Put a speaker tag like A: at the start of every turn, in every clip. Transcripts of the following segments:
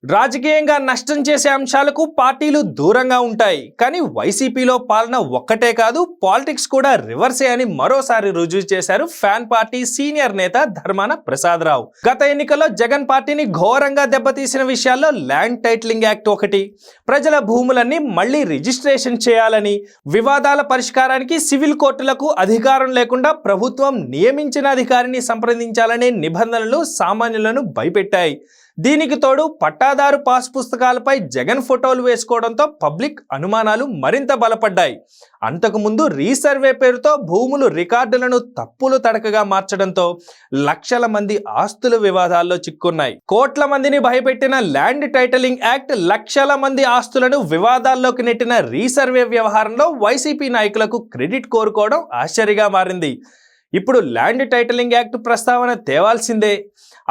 A: రాజకీయంగా నష్టం చేసే అంశాలకు పార్టీలు దూరంగా ఉంటాయి. కానీ వైసీపీలో పాలన ఒక్కటే కాదు, పాలిటిక్స్ కూడా రివర్సే అని మరోసారి రుజువు చేశారు ఫ్యాన్ పార్టీ సీనియర్ నేత ధర్మాన ప్రసాదరావు. గత ఎన్నికల్లో జగన్ పార్టీని ఘోరంగా దెబ్బతీసిన విషయాల్లో ల్యాండ్ టైటిలింగ్ యాక్ట్ ఒకటి. ప్రజల భూములన్నీ మళ్లీ రిజిస్ట్రేషన్ చేయాలని, వివాదాల పరిష్కారానికి సివిల్ కోర్టులకు అధికారం లేకుండా ప్రభుత్వం నియమించిన అధికారిని సంప్రదించాలనే నిబంధనలు సామాన్యులను భయపెట్టాయి. దీనికి తోడు పట్టాదారు పాస్ పుస్తకాలపై జగన్ ఫోటోలు వేసుకోవడంతో పబ్లిక్ అనుమానాలు మరింత బలపడ్డాయి. అంతకుముందు రీసర్వే పేరుతో భూములు రికార్డులను తప్పులు తడకగా మార్చడంతో లక్షల మంది ఆస్తుల వివాదాల్లో చిక్కున్నాయి. కోట్ల మందిని భయపెట్టిన ల్యాండ్ టైటిలింగ్ యాక్ట్ లక్షల మంది ఆస్తులను వివాదాల్లోకి నెట్టిన రీసర్వే వ్యవహారంలో వైసీపీ నాయకులకు క్రెడిట్ కోరుకోవడం ఆశ్చర్యంగా మారింది. ఇప్పుడు ల్యాండ్ టైటిలింగ్ యాక్ట్ ప్రస్తావన తేవాల్సిందే.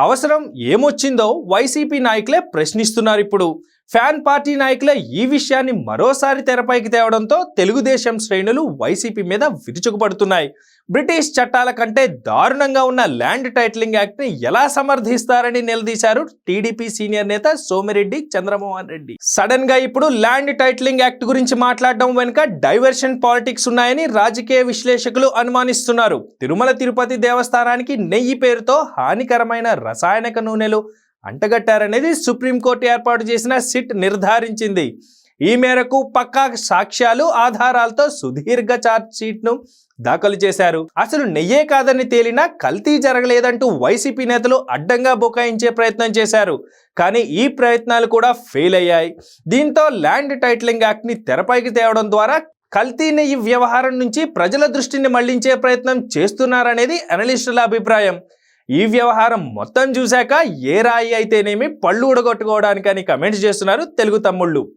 A: అవసరం ఏమొచ్చిందో వైసీపీ నాయకులే ప్రశ్నిస్తున్నారు. ఇప్పుడు ఫ్యాన్ పార్టీ నాయకులే ఈ విషయాన్ని మరోసారి తెరపైకి తేవడంతో తెలుగుదేశం శ్రేణులు వైసీపీ మీద విరుచుకుపడుతున్నాయి. బ్రిటిష్ చట్టాల కంటే దారుణంగా ఉన్న ల్యాండ్ టైటిలింగ్ యాక్ట్ ని ఎలా సమర్థిస్తారని నిలదీశారు టీడీపీ సీనియర్ నేత సోమిరెడ్డి చంద్రమోహన్ రెడ్డి. సడన్ గా ఇప్పుడు ల్యాండ్ టైటిలింగ్ యాక్ట్ గురించి మాట్లాడడం వెనుక డైవర్షన్ పాలిటిక్స్ ఉన్నాయని రాజకీయ విశ్లేషకులు అనుమానిస్తున్నారు. తిరుమల తిరుపతి దేవస్థానానికి నెయ్యి పేరుతో హానికరమైన రసాయనిక నూనెలు అంటగట్టారనేది సుప్రీంకోర్టు ఏర్పాటు చేసిన సిట్ నిర్ధారించింది. ఈ మేరకు పక్కా సాక్ష్యాలు ఆధారాలతో సుదీర్ఘ ఛార్జ్ షీట్ ను దాఖలు చేశారు. అసలు నెయ్యే కాదని తేలినా కల్తీ జరగలేదంటూ వైసీపీ నేతలు అడ్డంగా బుకాయించే ప్రయత్నం చేశారు. కానీ ఈ ప్రయత్నాలు కూడా ఫెయిల్ అయ్యాయి. దీంతో ల్యాండ్ టైటిలింగ్ యాక్ట్ ని తెరపైకి తేవడం ద్వారా కల్తీ నెయ్యి వ్యవహారం నుంచి ప్రజల దృష్టిని మళ్లించే ప్రయత్నం చేస్తున్నారనేది అనలిస్టుల అభిప్రాయం. ఈ వ్యవహారం మొత్తం చూశాక ఏ రాయి అయితేనేమి పళ్ళు ఊడగొట్టుకోవడానికని కమెంట్స్ చేస్తున్నారు తెలుగు తమ్ముళ్ళు.